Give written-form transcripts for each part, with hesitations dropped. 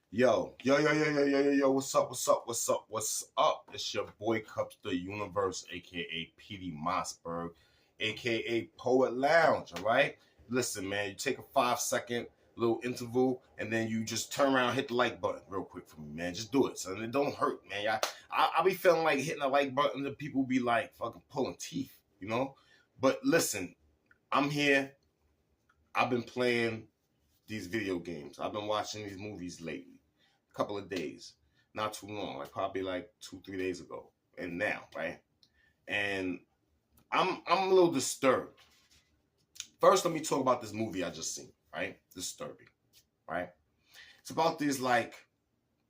Yo, what's up? It's your boy Kupz Da Universe, aka PD Mossberg, aka Poet Lounge, all right? Listen, man, you take a 5-second little interval and then you just turn around, hit the like button real quick for me, man. Just do it, son. It don't hurt, man. I be feeling like hitting the like button and people be like fucking pulling teeth, you know? But listen, I'm here. I've been playing these video games. I've been watching these movies lately. Couple of days, not too long, like probably like 2-3 days ago, and now, right? And I'm a little disturbed. First, let me talk about this movie I just seen, right? Disturbing, right? It's about this like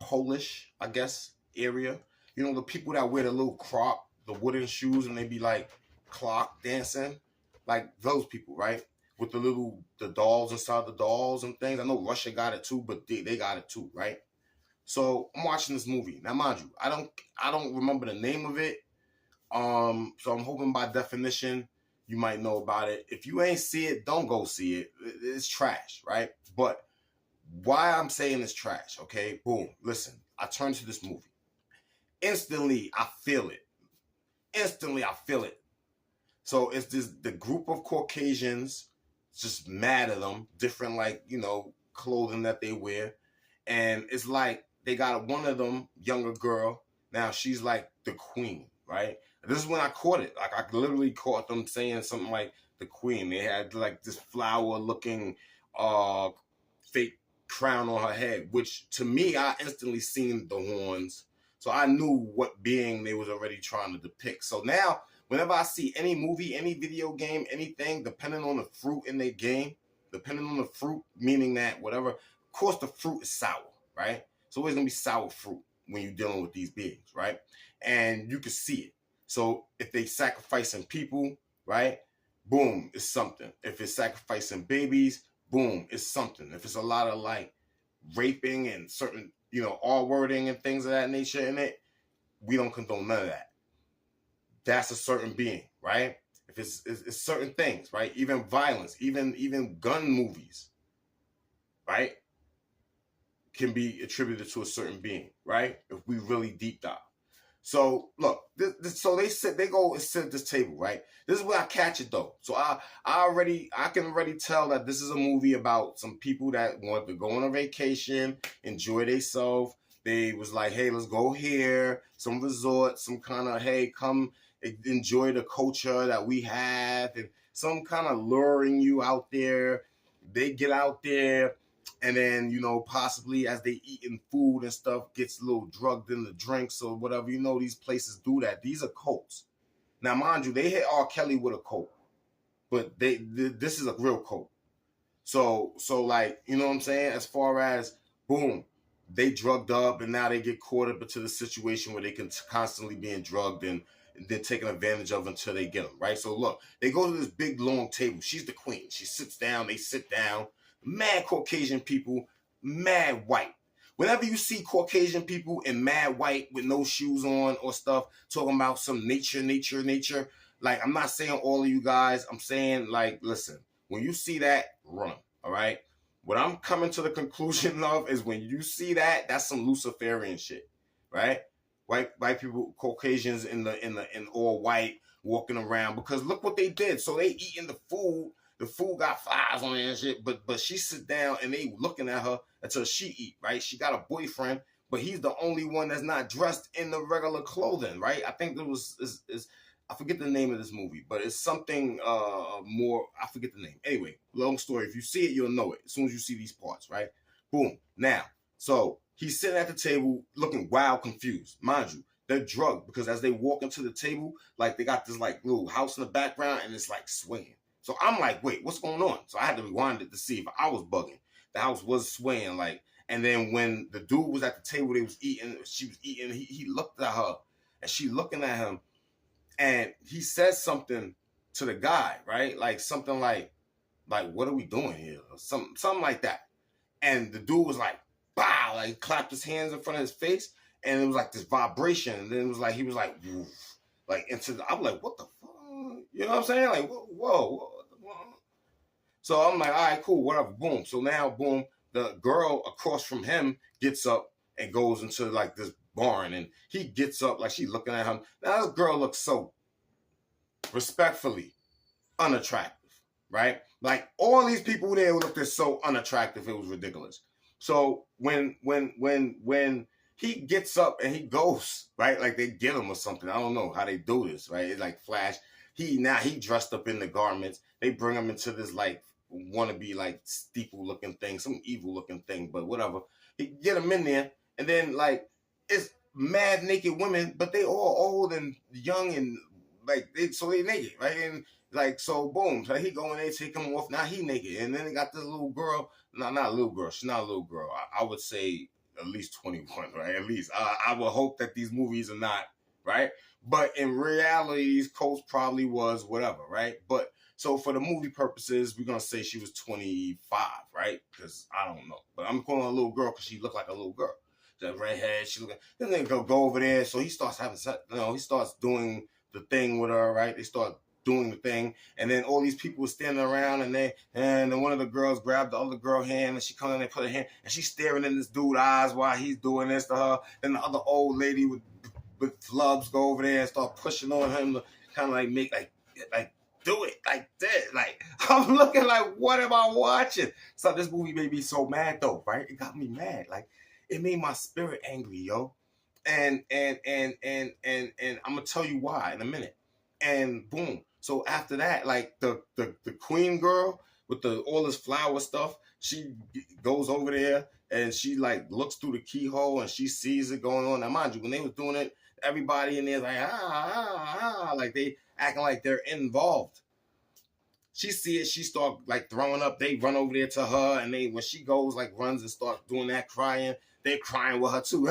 Polish, I guess, area. You know, the people that wear the little crop, the wooden shoes, and they be like clock dancing, like those people, right? With the dolls inside the dolls and things. I know Russia got it too, but they got it too, right? So I'm watching this movie. Now, mind you, I don't remember the name of it. So I'm hoping by definition you might know about it. If you ain't see it, don't go see it. It's trash, right? But why I'm saying it's trash, okay? Boom. Listen, I turn to this movie. Instantly, I feel it. So it's the group of Caucasians, just mad at them, different like, clothing that they wear. And it's like, they got one of them, younger girl. Now she's like the queen, right? This is when I caught it. Like I literally caught them saying something like the queen. They had like this flower-looking fake crown on her head, which to me, I instantly seen the horns. So I knew what being they was already trying to depict. So now, whenever I see any movie, any video game, anything, depending on the fruit in their game, depending on the fruit, meaning that whatever, of course the fruit is sour, right? It's always gonna be sour fruit when you're dealing with these beings, right? And you can see it. So if they sacrificing people, right? Boom, it's something. If it's sacrificing babies, boom, it's something. If it's a lot of like raping and certain, R-wording and things of that nature in it, we don't condone none of that. That's a certain being, right? If it's certain things, right? Even violence, even gun movies, right? Can be attributed to a certain being, right? If we really deep dive. So look, so they go and sit at this table, right? This is where I catch it though. So I can already tell that this is a movie about some people that want to go on a vacation, enjoy themselves. They was like, hey, let's go here, some resort, some kind of, hey, come enjoy the culture that we have, and some kind of luring you out there. They get out there. And then, possibly as they eating food and stuff, gets a little drugged in the drinks or whatever. These places do that. These are cults. Now, mind you, they hit R. Kelly with a cult. But this is a real cult. So like, you know what I'm saying? As far as, boom, they drugged up and now they get caught up into the situation where they can constantly being drugged and then taken advantage of until they get them, right? So look, they go to this big, long table. She's the queen. She sits down. They sit down. Mad Caucasian people, mad white. Whenever you see Caucasian people in mad white with no shoes on or stuff, talking about some nature, like, I'm not saying all of you guys, I'm saying, like, listen, when you see that, run, all right? What I'm coming to the conclusion of is when you see that, that's some Luciferian shit, right? White people, Caucasians in all white, walking around, because look what they did. So they eating the food. The food got flies on it and shit, but she sit down and they looking at her until she eat, right? She got a boyfriend, but he's the only one that's not dressed in the regular clothing, right? I think there was, I forget the name of this movie, but it's something more, I forget the name. Anyway, long story, if you see it, you'll know it as soon as you see these parts, right? Boom. Now, so he's sitting at the table looking wild confused. Mind you, they're drugged because as they walk into the table, like they got this like little house in the background and it's like swinging. So I'm like, wait, what's going on? So I had to rewind it to see if I was bugging. The house was swaying, like, and then when the dude was at the table, they was eating, she was eating, he looked at her, and she looking at him, and he says something to the guy, right? Like something like, what are we doing here? Or something like that. And the dude was like, bow, like clapped his hands in front of his face, and it was like this vibration, and then it was like, he was like, woof, like into the, I'm like, what the fuck? You know what I'm saying? Like, whoa. So I'm like, all right, cool, whatever, boom. So now, boom, the girl across from him gets up and goes into like this barn, and he gets up like she's looking at him. Now this girl looks so respectfully unattractive, right? Like all these people there looked so unattractive, it was ridiculous. So when he gets up and he goes, right? Like they get him or something. I don't know how they do this, right? It's like Flash. He dressed up in the garments. They bring him into this like wannabe like steeple looking thing, some evil looking thing, but whatever. He get him in there, and then like it's mad naked women, but they all old and young and like they naked, right? And like so, boom. So he go in there, take him off. Now he naked, and then they got this little girl. No, not a little girl. She's not a little girl. I would say at least 21, right? At least I would hope that these movies are not, right? But in reality, Coach probably was whatever, right? But so for the movie purposes, we're gonna say she was 25, right? Because I don't know, but I'm calling her a little girl because she looked like a little girl. That redhead, she look. Then they go over there. So he starts having, he starts doing the thing with her, right? They start doing the thing, and then all these people were standing around, and then one of the girls grabbed the other girl hand, and she comes in and put her hand, and she's staring in this dude's eyes while he's doing this to her. Then the other old lady with flubs go over there and start pushing on him to kind of like make like do it like that. Like I'm looking like, what am I watching? So this movie made me so mad though, right? It got me mad. Like it made my spirit angry, yo. And I'm gonna tell you why in a minute. And boom. So after that, like the queen girl with all this flower stuff, she goes over there and she like looks through the keyhole and she sees it going on. Now mind you, when they was doing it, everybody in there like like they acting like they're involved. She see it, she start like throwing up. They run over there to her, and when she goes like runs and start doing that crying, they're crying with her too,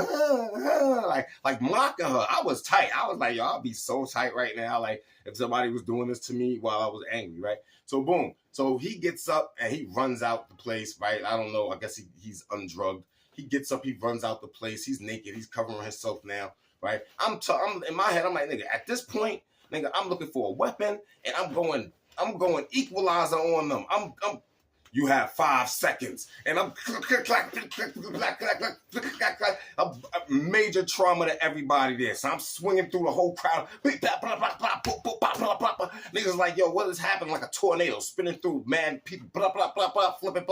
like mocking her. I was tight. I was like, yo, I'll be so tight right now. Like if somebody was doing this to me while I was angry, right? So boom. So he gets up and he runs out the place, right? I don't know. I guess he's undrugged. He gets up, he runs out the place. He's naked. He's covering himself now, right? I'm in my head. I'm like, nigga, at this point, nigga, I'm looking for a weapon, and I'm going equalizer on them. You have 5 seconds, and I'm a major trauma to everybody there. So I'm swinging through the whole crowd. Niggas like, yo, what is happening? Like a tornado spinning through, man. People, flipping,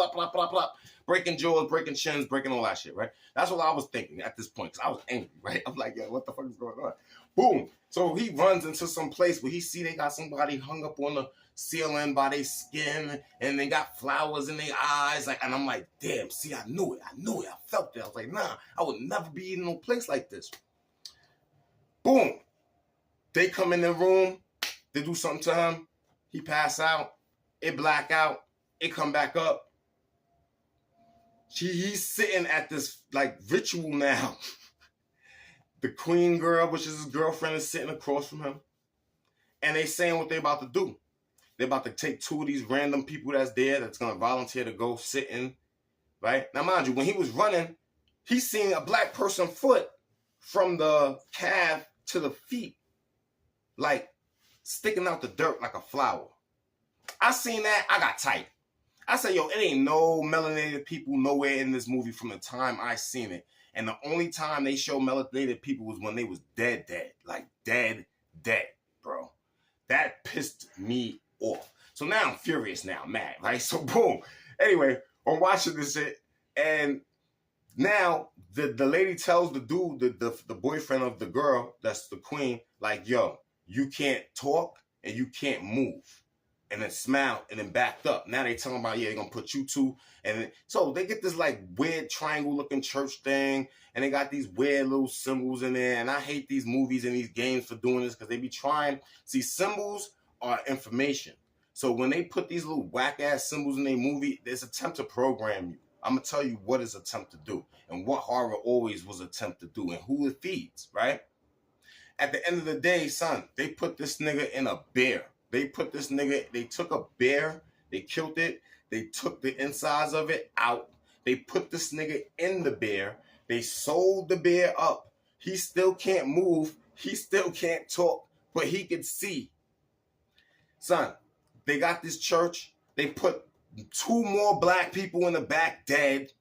breaking jaws, breaking chins, breaking all that shit, right? That's what I was thinking at this point, because I was angry, right? I'm like, yo, what the fuck is going on? Boom. So he runs into some place where he see they got somebody hung up on the ceiling by their skin, and they got flowers in their eyes. Like, and I'm like, damn, see, I knew it. I felt it. I was like, nah, I would never be in no place like this. Boom. They come in the room, they do something to him, he pass out, it black out, it come back up. He's sitting at this like ritual now. The queen girl, which is his girlfriend, is sitting across from him. And they saying what they about to do. They're about to take 2 of these random people that's there that's going to volunteer to go sit in, right? Now, mind you, when he was running, he seen a black person foot from the calf to the feet, like sticking out the dirt like a flower. I seen that, I got tight. I said, yo, it ain't no melanated people nowhere in this movie from the time I seen it. And the only time they show melanated people was when they was dead. Like dead, bro. That pissed me off. So now I'm furious now, mad, right? So boom. Anyway, I'm watching this shit, and now the lady tells the dude, the boyfriend of the girl, that's the queen, like, yo, you can't talk and you can't move. And then smiled and then backed up. Now they talking about, yeah, they're going to put you two. And so they get this like weird triangle looking church thing. And they got these weird little symbols in there. And I hate these movies and these games for doing this because they be trying. See, symbols are information. So when they put these little whack ass symbols in their movie, there's attempt to program you. I'm going to tell you what it's attempt to do. And what horror always was attempt to do. And who it feeds, right? At the end of the day, son, they put this nigga in a bear. They took a bear, they killed it, they took the insides of it out, they put this nigga in the bear, they sold the bear up. He still can't move, he still can't talk, but he can see. Son, they got this church, they put 2 more black people in the back dead,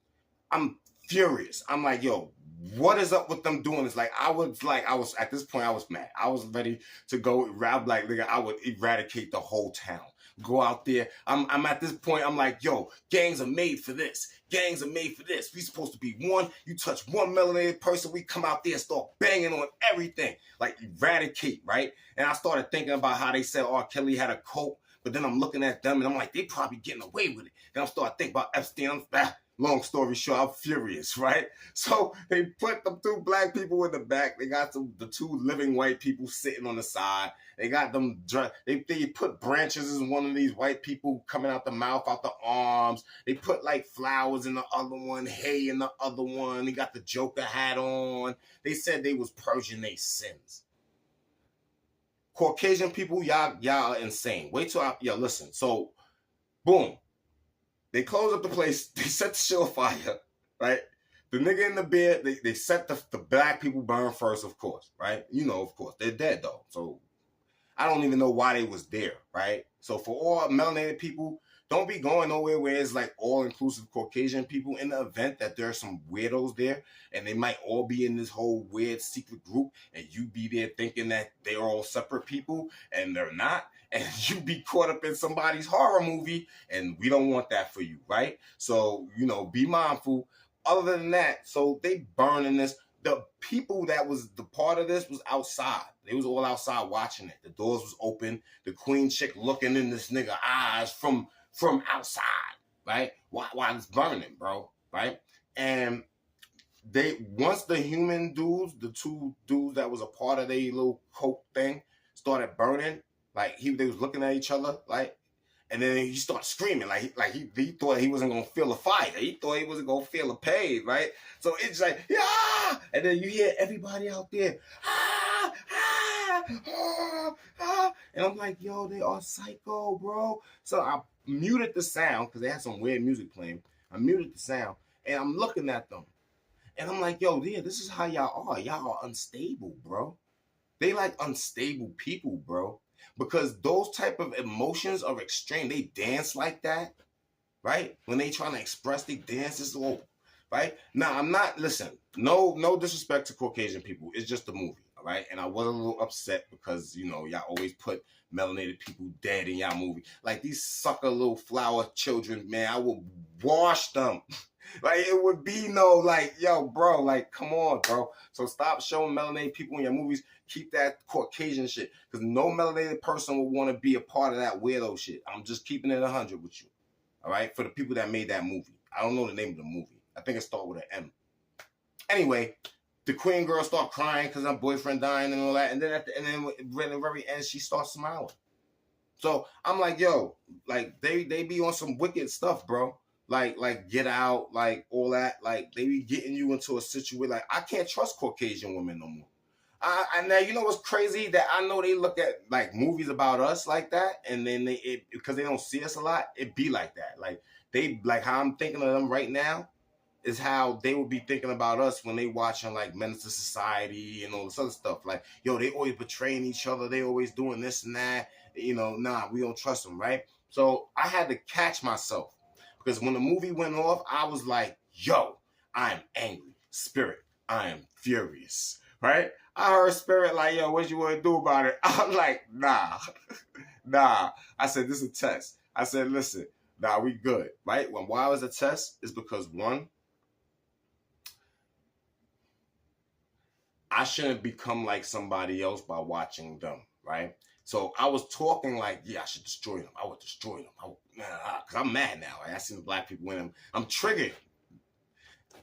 I'm furious. I'm like, yo, what is up with them doing this? Like, I was at this point, I was mad. I was ready to go rap like, nigga, I would eradicate the whole town. Go out there. I'm at this point, I'm like, yo, gangs are made for this. Gangs are made for this. We supposed to be one. You touch one melanated person, we come out there and start banging on everything. Like, eradicate, right? And I started thinking about how they said R. Kelly had a cult, but then I'm looking at them and I'm like, they probably getting away with it. Then I'm starting to think about Epstein. Long story short, I'm furious, right? So they put the two black people in the back. They got the two living white people sitting on the side. They got them, they put branches in one of these white people coming out the mouth, out the arms. They put like flowers in the other one, hay in the other one. They got the Joker hat on. They said they was purging their sins. Caucasian people, y'all are insane. Wait till yo, listen. So, boom. They close up the place. They set the shit on fire, right? The nigga in the bed, they set the black people burn first, of course, right? You know, of course. They're dead, though. So I don't even know why they was there, right? So for all melanated people, don't be going nowhere where it's like all-inclusive Caucasian people in the event that there are some weirdos there and they might all be in this whole weird secret group and you be there thinking that they're all separate people and they're not. And you be caught up in somebody's horror movie, and we don't want that for you, right? So, you know, be mindful. Other than that, so they burning this. The people that was the part of this was outside. They was all outside watching it. The doors was open. The queen chick looking in this nigga eyes from outside, right? While it's burning, bro, right? And once the human dudes, the two dudes that was a part of their little coke thing, started burning. Like they was looking at each other, like, and then he started screaming, he thought he wasn't gonna feel a fire. He thought he wasn't gonna feel a pain, right? So it's like, yeah, and then you hear everybody out there, and I'm like, yo, they are psycho, bro. So I muted the sound because they had some weird music playing. I muted the sound, and I'm looking at them, and I'm like, yo, yeah, this is how y'all are. Y'all are unstable, bro. They like unstable people, bro. Because those type of emotions are extreme. They dance like that, right? When they trying to express, they dance this all, right? Now, I'm not, listen, no disrespect to Caucasian people. It's just a movie, all right? And I was a little upset because, you know, y'all always put melanated people dead in y'all movie. Like these sucker little flower children, man, I will wash them. Like, it would be no, like, yo, bro, like, come on, bro. So stop showing melanated people in your movies. Keep that Caucasian shit. Because no melanated person will want to be a part of that weirdo shit. I'm just keeping it 100 with you. All right? For the people that made that movie. I don't know the name of the movie. I think it started with an M. Anyway, the queen girl start crying because her boyfriend dying and all that. And then at the very end, she starts smiling. So I'm like, yo, like, they be on some wicked stuff, bro. Like Get Out, like all that, like they be getting you into a situation. Like I can't trust Caucasian women no more. And now you know what's crazy, that I know they look at like movies about us like that, and then because they don't see us a lot, it be like that. Like they like how I'm thinking of them right now is how they would be thinking about us when they watching like Menace to Society and all this other stuff. Like, yo, they always betraying each other, they always doing this and that. You know, nah, we don't trust them, right? So I had to catch myself. Because when the movie went off, I was like, yo, I am angry. Spirit, I am furious. Right? I heard Spirit like, yo, what you want to do about it? I'm like, nah. I said, this is a test. I said, listen, nah, we good. Right? Why was a test? Is because, one, I shouldn't become like somebody else by watching them. Right? So I was talking like, yeah, I should destroy them. I would destroy them. Because I'm mad now. Right? I seen the black people win them. I'm triggered.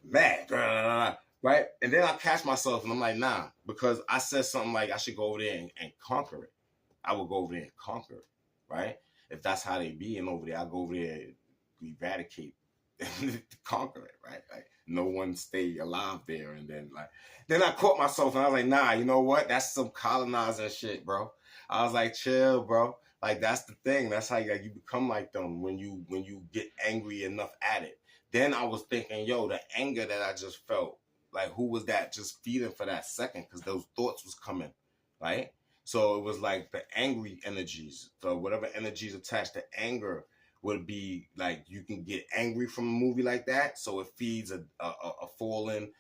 Mad. Right? And then I catch myself and I'm like, nah. Because I said something like I should go over there and conquer it. I would go over there and conquer it. Right? If that's how they be and over there, I'll go over there and eradicate, conquer it. Right? Like, no one stay alive there. And then I caught myself and I was like, nah, you know what? That's some colonizing shit, bro. I was like, chill, bro. Like, that's the thing. That's how you become like them when you get angry enough at it. Then I was thinking, yo, the anger that I just felt, like, who was that just feeding for that second? Because those thoughts was coming, right? So it was like the angry energies, the whatever energies attached to anger would be like you can get angry from a movie like that. So it feeds a fallen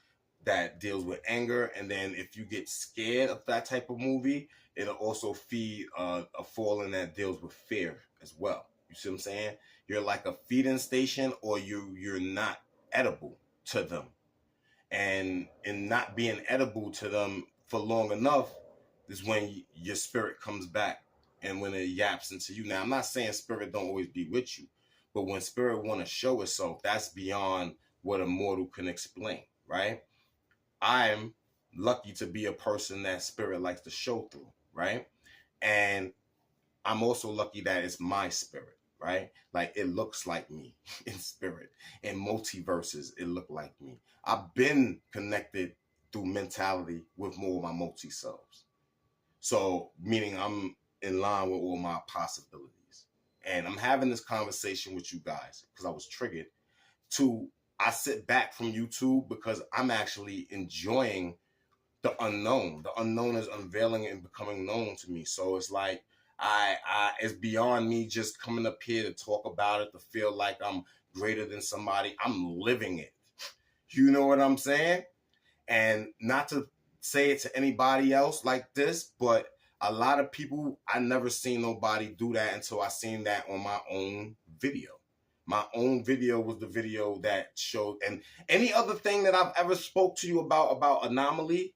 that deals with anger. And then if you get scared of that type of movie, it'll also feed a fallen that deals with fear as well. You see what I'm saying? You're like a feeding station, or you're not edible to them. And in not being edible to them for long enough is when your spirit comes back and when it yaps into you. Now, I'm not saying spirit don't always be with you, but when spirit want to show itself, that's beyond what a mortal can explain, right? I'm lucky to be a person that spirit likes to show through, right? And I'm also lucky that it's my spirit, right? Like it looks like me in spirit. In multiverses, it looked like me. I've been connected through mentality with more of my multi-selves. So, meaning I'm in line with all my possibilities. And I'm having this conversation with you guys because I was triggered I sit back from YouTube because I'm actually enjoying the unknown. The unknown is unveiling and becoming known to me. So it's like, it's beyond me just coming up here to talk about it, to feel like I'm greater than somebody. I'm living it. You know what I'm saying? And not to say it to anybody else like this, but a lot of people, I never seen nobody do that until I seen that on my own video. My own video was the video that showed, and any other thing that I've ever spoke to you about anomaly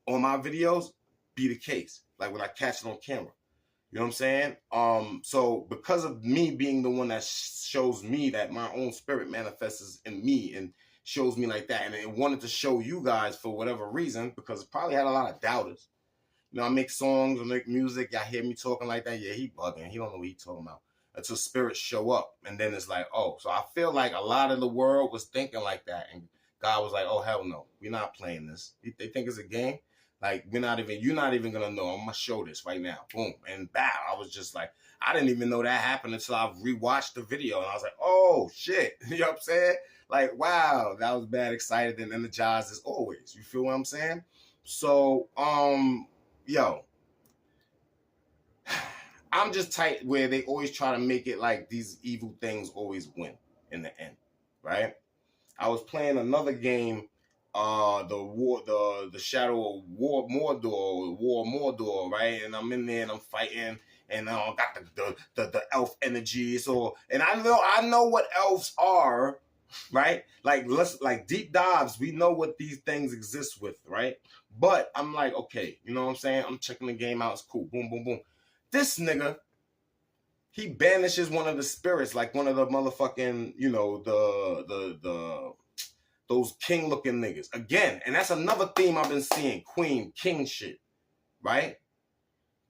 on my videos, be the case. Like when I catch it on camera. You know what I'm saying? So because of me being the one that shows me that my own spirit manifests in me and shows me like that, and it wanted to show you guys for whatever reason, because it probably had a lot of doubters. You know, I make songs, I make music, y'all hear me talking like that, yeah, he bugging, he don't know what he talking about. Until spirits show up, and then it's like, oh, so I feel like a lot of the world was thinking like that, and God was like, oh, hell no, we're not playing this. They think it's a game. Like, you're not even gonna know. I'm gonna show this right now. Boom. And bow. I was just like, I didn't even know that happened until I rewatched the video. And I was like, oh shit. You know what I'm saying? Like, wow, that was bad, excited and energized as always. You feel what I'm saying? So, yo, I'm just tight where they always try to make it like these evil things always win in the end, right? I was playing another game, the Shadow of War Mordor, right? And I'm in there and I'm fighting, and I got the elf energy. So, and I know what elves are, right? Like deep dives, we know what these things exist with, right? But I'm like, okay, you know what I'm saying? I'm checking the game out. It's cool. Boom, boom, boom. This nigga, he banishes one of the spirits, like one of the motherfucking, you know, those king looking niggas. Again, and that's another theme I've been seeing. Queen, king shit. Right?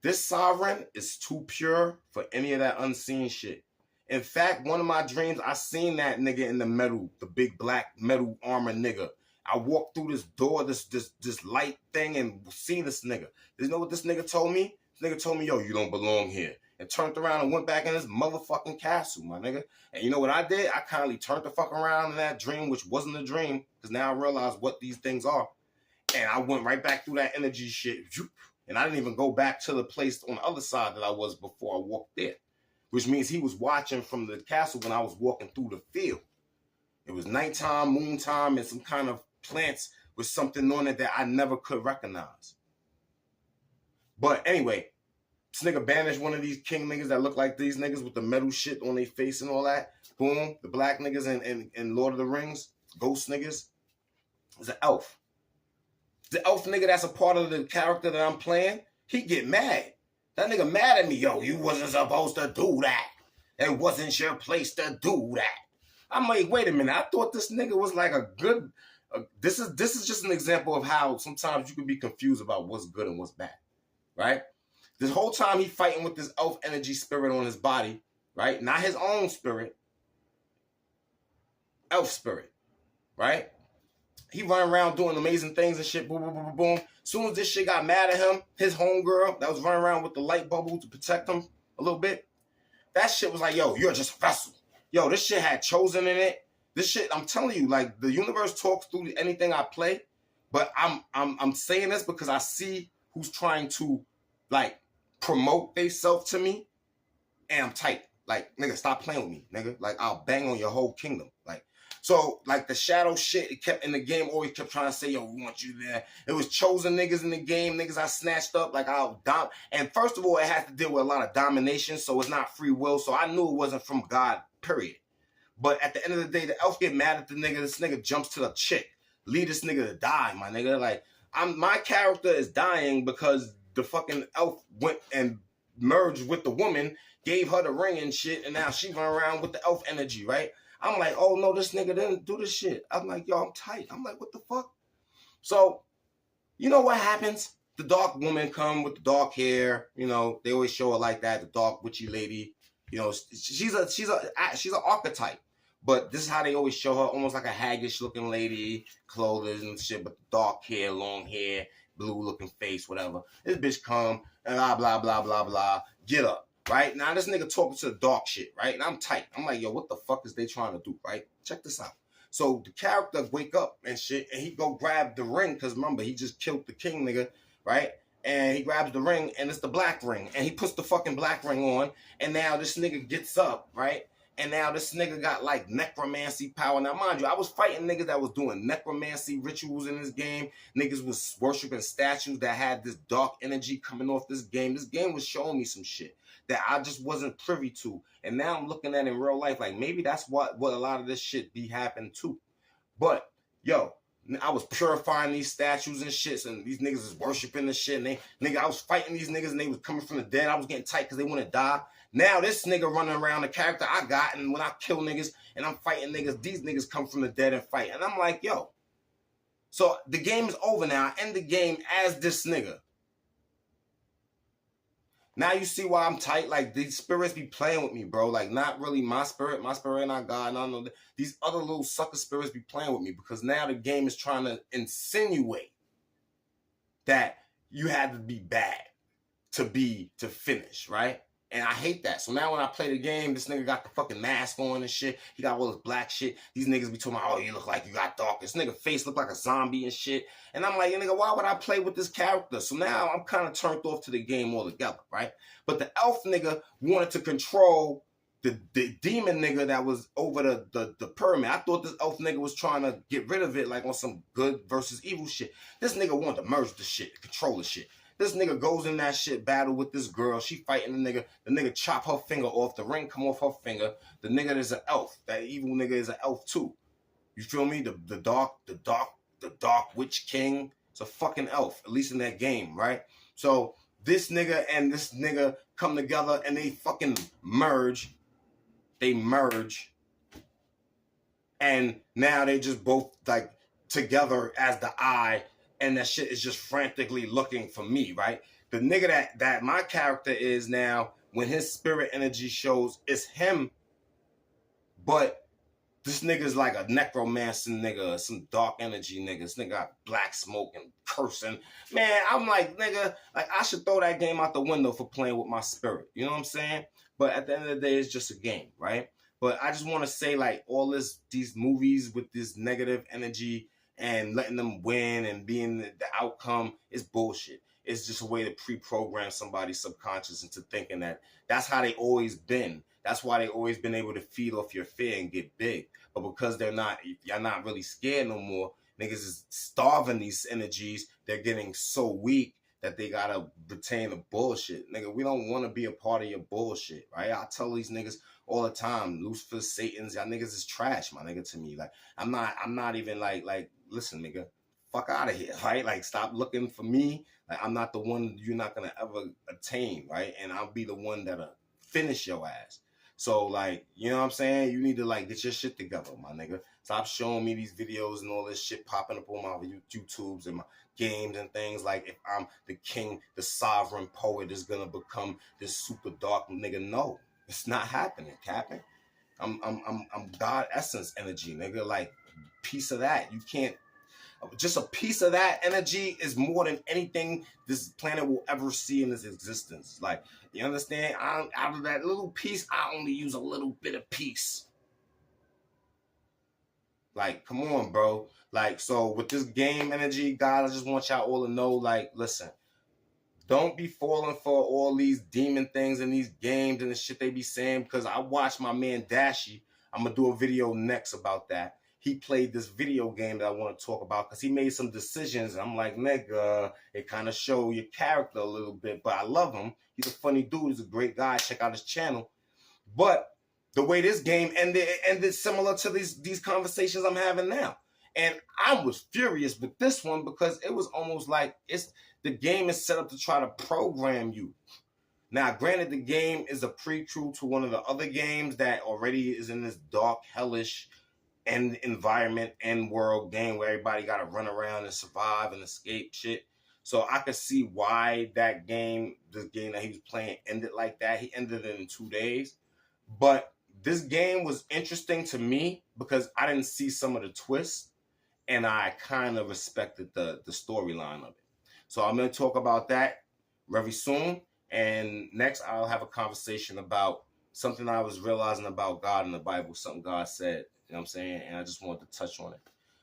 This sovereign is too pure for any of that unseen shit. In fact, one of my dreams, I seen that nigga in the metal, the big black metal armor nigga. I walked through this door, this light thing, and see this nigga. You know what this nigga told me? This nigga told me, yo, you don't belong here. And turned around and went back in his motherfucking castle, my nigga. And you know what I did? I kindly turned the fuck around in that dream, which wasn't a dream, because now I realize what these things are. And I went right back through that energy shit. And I didn't even go back to the place on the other side that I was before I walked there. Which means he was watching from the castle when I was walking through the field. It was nighttime, moon time, and some kind of plants with something on it that I never could recognize. But anyway, this nigga banished one of these king niggas that look like these niggas with the metal shit on their face and all that. Boom. The black niggas in Lord of the Rings, ghost niggas, is an elf. The elf nigga that's a part of the character that I'm playing, he get mad. That nigga mad at me. Yo, you wasn't supposed to do that. It wasn't your place to do that. I'm like, wait a minute. I thought this nigga was like a good... This is just an example of how sometimes you can be confused about what's good and what's bad, right? This whole time he fighting with this elf energy spirit on his body, right? Not his own spirit. Elf spirit, right? He running around doing amazing things and shit, boom, boom, boom, boom, boom. Soon as this shit got mad at him, his homegirl that was running around with the light bubble to protect him a little bit, that shit was like, yo, you're just a vessel. Yo, this shit had chosen in it. This shit, I'm telling you, like, the universe talks through anything I play, but I'm saying this because I see who's trying to, like, promote themselves to me, and I'm tight. Like, nigga, stop playing with me, nigga. Like, I'll bang on your whole kingdom. Like, so, like, the shadow shit, it kept in the game, always kept trying to say, yo, we want you there. It was chosen niggas in the game, niggas I snatched up, like, I'll dom. And first of all, it has to deal with a lot of domination, so it's not free will. So I knew it wasn't from God, period. But at the end of the day, the elf get mad at the nigga. This nigga jumps to the chick. Leave this nigga to die, my nigga. Like, my character is dying because the fucking elf went and merged with the woman, gave her the ring and shit, and now she run around with the elf energy, right? I'm like, oh no, this nigga didn't do this shit. I'm like, yo, I'm tight. I'm like, what the fuck? So, you know what happens? The dark woman come with the dark hair. You know, they always show her like that, the dark witchy lady. You know, she's an archetype. But this is how they always show her, almost like a haggish looking lady, clothes and shit, but dark hair, long hair, blue looking face, whatever. This bitch come and blah, blah, blah, blah, blah. Get up, right? Now this nigga talking to the dark shit, right? And I'm tight. I'm like, yo, what the fuck is they trying to do, right? Check this out. So the character wake up and shit, and he go grab the ring, because remember, he just killed the king nigga, right? And he grabs the ring, and it's the black ring. And he puts the fucking black ring on, and now this nigga gets up, right? And now this nigga got like necromancy power. Now, mind you, I was fighting niggas that was doing necromancy rituals in this game. Niggas was worshiping statues that had this dark energy coming off this game. This game was showing me some shit that I just wasn't privy to. And now I'm looking at it in real life, like maybe that's what a lot of this shit be happening too. But, yo, I was purifying these statues and shit, and these niggas is worshiping this shit. And I was fighting these niggas, and they was coming from the dead. I was getting tight because they want to die. Now this nigga running around, the character I got, and when I kill niggas and I'm fighting niggas, these niggas come from the dead and fight. And I'm like, yo. So the game is over now. I end the game as this nigga. Now you see why I'm tight. Like, these spirits be playing with me, bro. Like, not really my spirit. My spirit ain't not God. No, no. These other little sucker spirits be playing with me because now the game is trying to insinuate that you had to be bad to finish, right? And I hate that. So now when I play the game, this nigga got the fucking mask on and shit. He got all this black shit. These niggas be talking about, oh, you look like you got dark. This nigga face look like a zombie and shit. And I'm like, nigga, why would I play with this character? So now I'm kind of turned off to the game altogether, right? But the elf nigga wanted to control the demon nigga that was over the pyramid. I thought this elf nigga was trying to get rid of it, like on some good versus evil shit. This nigga wanted to merge the shit, control the shit. This nigga goes in that shit battle with this girl. She fighting the nigga. The nigga chop her finger off. The ring come off her finger. The nigga is an elf. That evil nigga is an elf too. You feel me? The dark witch king. It's a fucking elf, at least in that game, right? So this nigga and this nigga come together and they fucking merge. They merge. And now they just both like together as the eye. And that shit is just frantically looking for me, right? The nigga that my character is now, when his spirit energy shows, it's him. But this nigga's like a necromancer nigga, some dark energy nigga. This nigga got black smoke and cursing. Man, I'm like, nigga, like I should throw that game out the window for playing with my spirit. You know what I'm saying? But at the end of the day, it's just a game, right? But I just want to say, like, all these movies with this negative energy and letting them win and being the outcome is bullshit. It's just a way to pre-program somebody's subconscious into thinking that that's how they always been. That's why they always been able to feed off your fear and get big. But because you're not really scared no more, niggas is starving these energies. They're getting so weak that they gotta retain the bullshit. Nigga, we don't want to be a part of your bullshit, right? I tell these niggas all the time, Lucifer, Satan's, y'all niggas is trash, my nigga, to me. Like, I'm not even like, listen, nigga, fuck out of here, right? Like, stop looking for me. Like, I'm not the one you're not gonna ever attain, right? And I'll be the one that'll finish your ass. So, like, you know what I'm saying? You need to, like, get your shit together, my nigga. Stop showing me these videos and all this shit popping up on my YouTubes and my games and things. Like, if I'm the king, the sovereign poet is gonna become this super dark nigga. No, it's not happening, Captain. I'm God essence energy, nigga. Like, piece of that. You can't. Just a piece of that energy is more than anything this planet will ever see in its existence. Like, you understand? Out of that little piece, I only use a little bit of piece. Like, come on, bro. Like, so with this game energy, God, I just want y'all all to know, like, listen, don't be falling for all these demon things and these games and the shit they be saying, because I watched my man Dashi. I'm going to do a video next about that. He played this video game that I want to talk about because he made some decisions. I'm like, nigga, it kind of show your character a little bit, but I love him. He's a funny dude. He's a great guy. Check out his channel. But the way this game ended, it ended similar to these conversations I'm having now. And I was furious with this one because it was almost like the game is set up to try to program you. Now, granted, the game is a prequel to one of the other games that already is in this dark, hellish end environment, end world game where everybody got to run around and survive and escape shit. So I could see why that game, this game that he was playing, ended like that. He ended it in 2 days. But this game was interesting to me because I didn't see some of the twists, and I kind of respected the storyline of it. So I'm going to talk about that very soon. And next, I'll have a conversation about something I was realizing about God in the Bible, something God said, you know what I'm saying? And I just wanted to touch on it.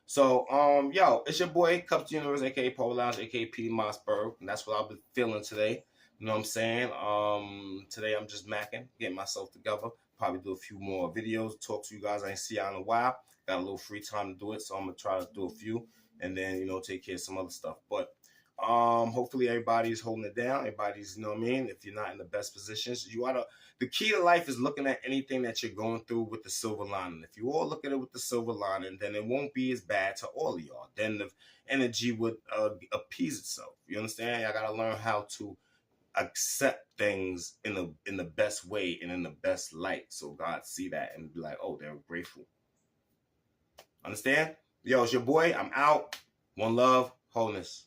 So, yo, it's your boy, Kupz Da Universe, a.k.a. Pole Lounge, a.k.a. P. Mossberg. And that's what I've been feeling today. You know what I'm saying? Today I'm just macking, getting myself together. Probably do a few more videos, talk to you guys I ain't see y'all in a while. Got a little free time to do it, so I'm going to try to do a few. And then, you know, take care of some other stuff. But hopefully everybody's holding it down. Everybody's, you know what I mean? If you're not in the best positions, you ought to. The key to life is looking at anything that you're going through with the silver lining. If you all look at it with the silver lining, then it won't be as bad to all of y'all. Then the energy would appease itself. You understand? Y'all got to learn how to accept things in the best way and in the best light, so God see that and be like, oh, they're grateful. Understand? Yo, it's your boy. I'm out. One love, wholeness.